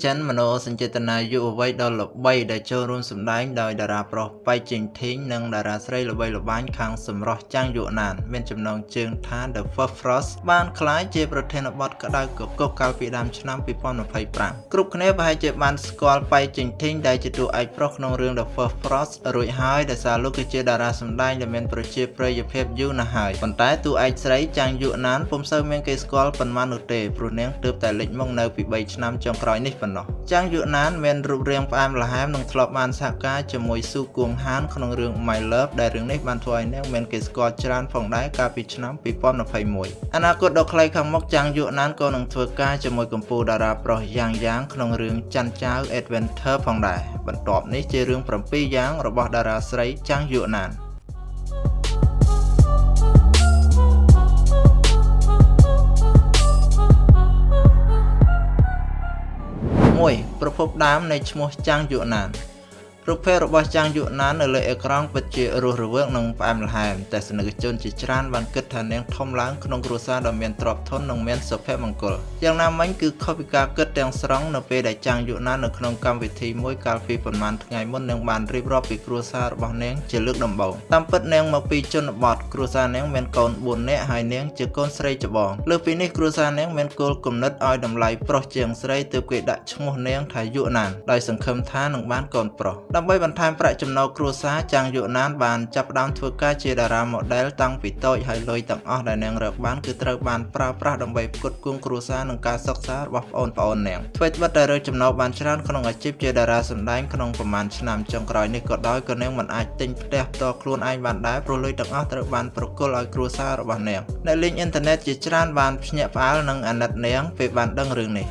ចិនមនោសញ្ចេតនាយុវវ័យដ៏ល្បីដែលចូលរួមសម្ដែងដោយតារាប្រុសប៉ៃជីងធីងនិងតារាស្រីល្បីល្បាញខាងសម្រស់ចាំងយួណានមានចំណងជើងថា The First Frost បានក្លាយជាប្រធានបទក្តៅគគុកកាលពីដើមឆ្នាំ2025គ្រប់គ្នាប្រហែលជាបានស្គាល់ប៉ៃជីងធីងដែលជាតួឯកប្រុសក្នុងរឿង The First Frost រួចហើយដោយសារលោកគឺជាតារាសម្ដែងដែលមានប្រជាប្រិយភាពយូរណាស់ហើយប៉ុន្តែតួឯកស្រីចាំងយួណានពុំសូវមានគេស្គាល់ប៉ុន្មាននោះទេព្រោះនាងទើបតែលេចមកនៅពី3ឆ្នាំចុងក្រោយនេះប៉ុណ្ណោះចាំងយួណានមានរូបរាងផ្អែមល្ហែមនិងធ្លាប់បានសហការជាមួយស៊ូគួងហានក្នុងរឿង My Love ដែលរឿងនេះបានធ្វើឲ្យនាងមានគេស្គាល់ច្រើនផងដែរកាលពីឆ្នាំ2021អនាគតដ៏ខ្លីខាងមុខចាំងយួណានក៏នឹងធ្វើការជាមួយកម្ពុជាតារាប្រុសយ៉ាងក្នុងរឿងច័ន្ទចៅ Adventure ផងដែរបន្ទាប់នេះជារឿង7យ៉ាងរបស់តារាស្រីចាំងយួណាន1ប្រភពដើមនៃឈ្មោះចាំងយួណានរូបភាពរបស់ចាំងយួណាននៅលើអេក្រង់ពិតជារស់រវើកនិងផ្អែមល្ហែមតែសនិកជនជាច្រើនបានគិតថានាងធំឡើងក្នុងគ្រួសារដ៏មានទ្រព្យធននិងមានសុភមង្គលយ៉ាងណាមិញគឺខុសពីការគិតទាំងស្រុងនៅពេលដែលចាំងយួណាននៅក្នុងកម្មវិធីមួយកាលពីប្រហែលថ្ងៃមុននាងបានរៀបរាប់ពីគ្រួសាររបស់នាងជាលើកដំបូងតាមពិតនាងមកពីជនបទគ្រួសារនាងមានកូន4នាក់ហើយនាងជាកូនស្រីច្បងលើពីនេះគ្រួសារនាងមានគោលគំនិតឲ្យតម្លៃប្រុសជាងស្រីទើបគេដាក់ឈ្មោះនាងថាយួណានដោយសង្ឃឹមថានឹងបានកូនប្រុសដើម្បីបន្ថែមប្រាក់ចំណូលគ្រួសារចាំងយួណានបានចាប់ផ្ដើមធ្វើការជាតារា model តាំងពីតូចហើយលុយទាំងអស់ដែលនាងរកបានគឺត្រូវបានប្រើប្រាស់ដើម្បីផ្គត់ផ្គង់គ្រួសារនិងការសិក្សារបស់ប្អូននាងធ្វើត្បិតតែរកចំណូលបានច្រើនក្នុងអាជីពជាតារាសម្ដែងក្នុងប្រហែលឆ្នាំចុងក្រោយនេះក៏ដោយក៏នាងមិនអាចទិញផ្ទះផ្ទាល់ខ្លួនឯងបានដែរព្រោះលុយទាំងអស់ត្រូវបានប្រគល់ឲ្យគ្រួសាររបស់នាងអ្នកលេងអ៊ីនធឺណិតជាច្រើនបានភ្ញាក់ផ្អើលនិងអាណិតនាងពេលបានដឹងរឿងនេះ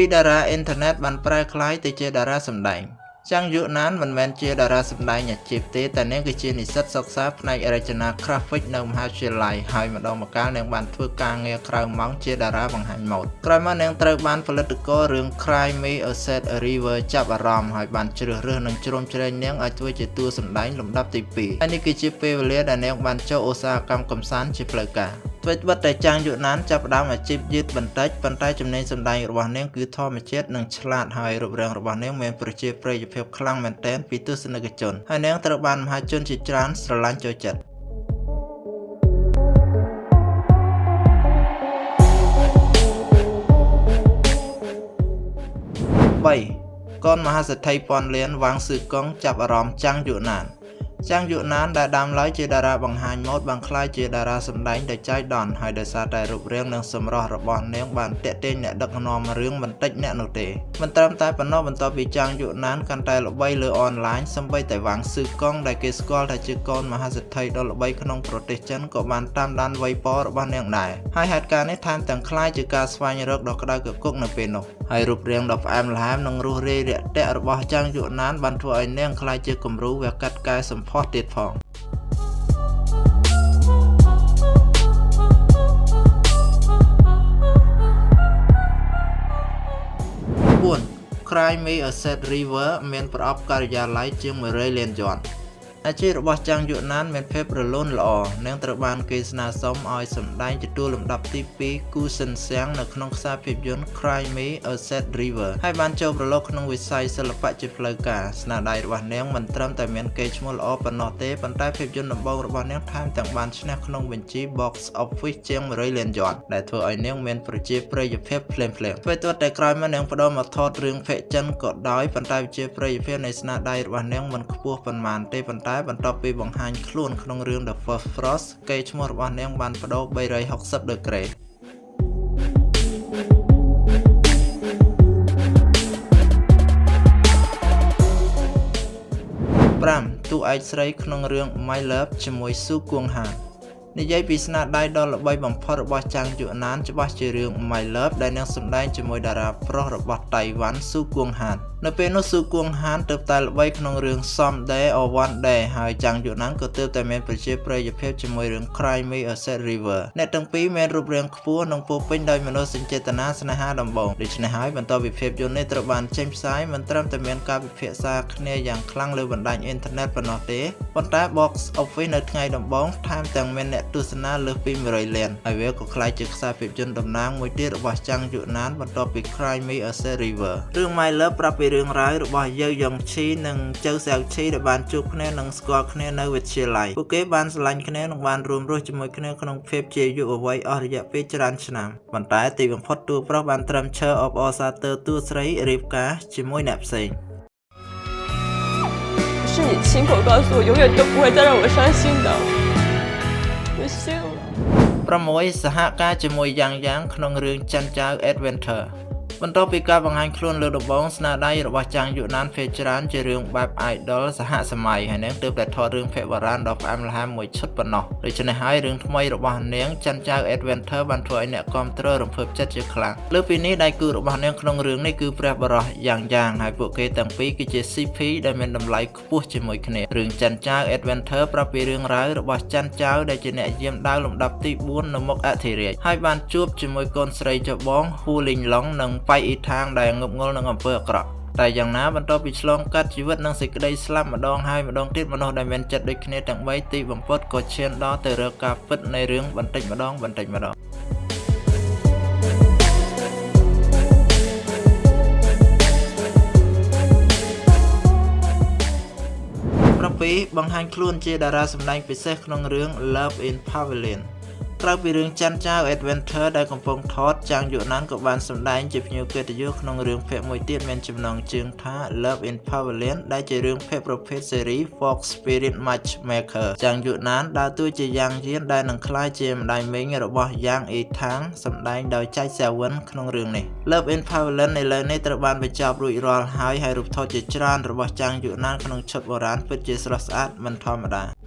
ពីតារាអ៊ីនធឺណិតបានប្រែក្លាយទៅជាតារាសម្ដែងចាំងយួណានមិនមែនជាតារាសម្ដែងអាជីពទេតែនាងគឺជានិស្សិតសិក្សាផ្នែករចនា Graphic នៅមហាវិទ្យាល័យហើយម្ដងម្កាលនាងបានធ្វើការងារក្រៅម៉ោងជាតារាបង្ហាញម៉ូដក្រោយមកនាងត្រូវបានផលិតកររឿង Cry Me a Sad River ចាប់អារម្មណ៍ហើយបានជ្រើសរើសនិងជ្រោមជ្រែងនាងឲ្យធ្វើជាតួសម្ដែងលំដាប់ទី2ហើយនេះគឺជាពេលវេលាដែលនាងបានចូលឧស្សាហកម្មកម្សាន្តជាផ្លូវការធ្វើត្បិតតែចាំងយួណានចាប់ផ្ដើមអាជីពយឺតបន្តិចប៉ុន្តែចំណេញសម្ដែងរបស់នាងគឺធម្មជាតិនិងឆ្លាតហើយរូបរាងរបស់នាងមានប្រជាប្រិយភាពខ្លាំងមែនទែនពីទស្សនិកជនហើយនាងត្រូវបានមហាជនជាច្រើនស្រឡាញ់ចូលចិត្ត3កូនមហាសេដ្ឋីពាន់លានវ៉ាងស៊ឺកុងចាប់អារម្មណ៍ចាំងយួណានចាំងយួណានដែលដើមឡើយជាតារាបង្ហាញម៉ូដបានក្លាយជាតារាសម្ដែងដែលចៃដន្យហើយដោយសារតែរូបរាងនិងសម្រស់របស់នាងបានទាក់ទាញអ្នកដឹកនាំរឿងបន្តិចអ្នកនោះទេមិនត្រឹមតែប៉ុណ្ណោះបន្ទាប់ពីចាំងយួណានកាន់តែល្បីលើអនឡាញសម្បីតែវ៉ាងស៊ឺកុងដែលគេស្គាល់ថាជាកូនមហាសេដ្ឋីដ៏ល្បីក្នុងប្រទេសចិនក៏បានតាមដានវ័យពររបស់នាងដែរហើយហេតុការណ៍នេះថែមទាំងក្លាយជាការស្វែងរកដ៏ក្តៅគគុកនៅពេលនោះហើយរូបរាងដ៏ផ្អែមល្ហែមនិងរួសរាយរាក់ទាក់របស់ចាំងយួណានបានធ្វើឲ្យនាងក្លាយជាគំរូវះកាត់កែសម្ផស្សទៀតផងCry Me a Sad River មានប្រអប់ការិយាល័យជាង100 លានយ៉នអាជីពរបស់ចាំងយួណានមានភាពរលូនល្អនាងត្រូវបានគេស្នើសុំឲ្យសម្ដែងជាតួលំដាប់ទី2គូសិនសៀងនៅក្នុងខ្សែភាពយន្ត Cry Me a Sad River ហើយបានចូលប្រឡូកក្នុងវិស័យសិល្បៈជាផ្លូវការស្នាដៃរបស់នាងមិនត្រឹមតែមានកេរ្តិ៍ឈ្មោះល្អប៉ុណ្ណោះទេប៉ុន្តែភាពយន្តដំបូងរបស់នាងថែមទាំងបានឈ្នះក្នុងបញ្ជី Box Office ជាង100 លានយ៉នដែលធ្វើឲ្យនាងមានប្រជាប្រិយភាពភ្លាមៗធ្វើទាល់តែក្រោយមកនាងបដូរមកថតរឿងភាគចិនក៏ដោយប៉ុន្តែប្រជាប្រិយភាពនៃស្នាដៃរបស់នាងមិនខ្ពស់ប៉ុន្មានទេប៉ុន្តែបន្ទាប់ពីបង្ហាញខ្លួនក្នុងរឿង The First Frost កេរ្តិ៍ឈ្មោះរបស់នាងបានប្ដូរ360ដឺក្រេ5តួឯកស្រីក្នុងរឿង My Love ជាមួយស៊ូគួងហាននិយាយពីស្នាដៃដ៏ល្បីបំផុតរបស់ចាំងយួណានច្បាស់ជារឿង My Love ដែលនាងសម្ដែងជាមួយតារាប្រុសរបស់តៃវ៉ាន់ស៊ូគួងហាន នៅពេលនោះស៊ូគួងហានទើបតែល្បីក្នុងរឿង Someday or One Day ហើយចាំងយូណានក៏ទើបតែមានប្រជាប្រិយភាពជាមួយរឿង Cry Me a Sad River អ្នកទាំងពីរមានរូបរាងខ្ពស់និងពោពេញដោយមនោសញ្ចេតនាស្នេហាដំបូងដូច្នេះហើយបន្ទាប់ពីភាពយន្តនេះត្រូវបានចេញផ្សាយមិនត្រឹមតែមានការពិភាក្សាគ្នាយ៉ាងខ្លាំងលើបណ្ដាញអ៊ីនធឺណិតប៉ុណ្ណោះទេប៉ុន្តែ Box Office នៅថ្ងៃដំបូងថែមទាំងមានអ្នកទស្សនាលើសពី100 លានហើយវាក៏ក្លាយជាខ្សែភាពយន្តតំណាងមួយទៀតរបស់ចាំងយូណានបន្ទាប់ពី Cry Me a Sad River រឿង My Love ប្រាប់ពីរឿងរ៉ាវរបស់យើយ៉ុងឈីនិងជើសៅឈីដែលបានជួបគ្នានិងស្គាល់គ្នានៅវិទ្យាល័យពួកគេបានស្រឡាញ់គ្នានិងបានរួមរស់ជាមួយគ្នាក្នុងភាពជាយុវវ័យអស់រយៈពេលច្រើនឆ្នាំប៉ុន្តែទីបំផុតតួប្រុសបានត្រឹមឈើអបអរសាទរតួស្រីរៀបការជាមួយអ្នកផ្សេង是你亲口告诉我永远都不会再让我伤心的我信了6សហការជាមួយយ៉ាងក្នុងរឿងច័ន្ទចៅ Adventure បន្ទាប់ពីការបង្ហាញខ្លួនលើដំបងស្នាដៃរបស់ចាំងយូណានភាគច្រើនជារឿងបែប idol សហសម័យហើយនាងទើបតែថតរឿងភាគបុរាណដ៏ផ្អែមល្ហែមមួយឈុតប៉ុណ្ណោះដូច្នេះហើយរឿងថ្មីរបស់នាងច័ន្ទចៅ Adventure បានធ្វើឲ្យអ្នកគាំទ្ររំភើបចិត្តជាខ្លាំងលើពីនេះដៃគូរបស់នាងក្នុងរឿងនេះគឺព្រះបរោះយ៉ាងហើយពួកគេទាំងពីរគឺជា CP ដែលមានតម្លៃខ្ពស់ជាមួយគ្នារឿងច័ន្ទចៅ Adventure ប្រាប់ពីរឿងរ៉ាវរបស់ច័ន្ទចៅដែលជាអ្នកយាមដាវលំដាប់ទី4នៅមុខអធិរាជហើយបានជួបជាមួយកូនស្រីចបងហ៊ូលីងឡុងនិងប៉ៃអ៊ីថាងដែលងប់ងល់នឹងអំពើអាក្រក់តែយ៉ាងណាបន្ទាប់ពីឆ្លងកាត់ជីវិតនិងសេចក្តីស្លាប់ម្ដងហើយម្ដងទៀតមនុស្សដែលមានចិត្តដូចគ្នាទាំង3ទីបំផុតក៏ឈានដល់ទៅរកការពិតនៃរឿងបន្តិចម្ដង7បង្ហាញខ្លួនជាតារាសម្ដែងពិសេសក្នុងរឿង Love in Pavilion ក្រៅពីរឿងច័ន្ទចៅ Adventure ដែលកំពុងថតចាំងយូណានក៏បានសម្ដែងជាភ្ញៀវកិត្តិយសក្នុងរឿងភាគមួយទៀតមានចំណងជើងថា Love in Pavilion ដែលជារឿងភាគប្រភេទស៊េរី Fox Spirit Matchmaker ចាំងយូណានដើរតួជាយ៉ាងយានដែលនឹងក្លាយជាម្ដាយមីងរបស់យ៉ាងអ៊ីថាងសម្ដែងដោយចៃសាវិនក្នុងរឿងនេះ Love in Pavilion នៅលើនេះត្រូវបានបញ្ចប់រួចរាល់ហើយរូបថតជាច្រើនរបស់ចាំងយូណានក្នុងឈុតបុរាណពិតជាស្រស់ស្អាតមិនធម្មតា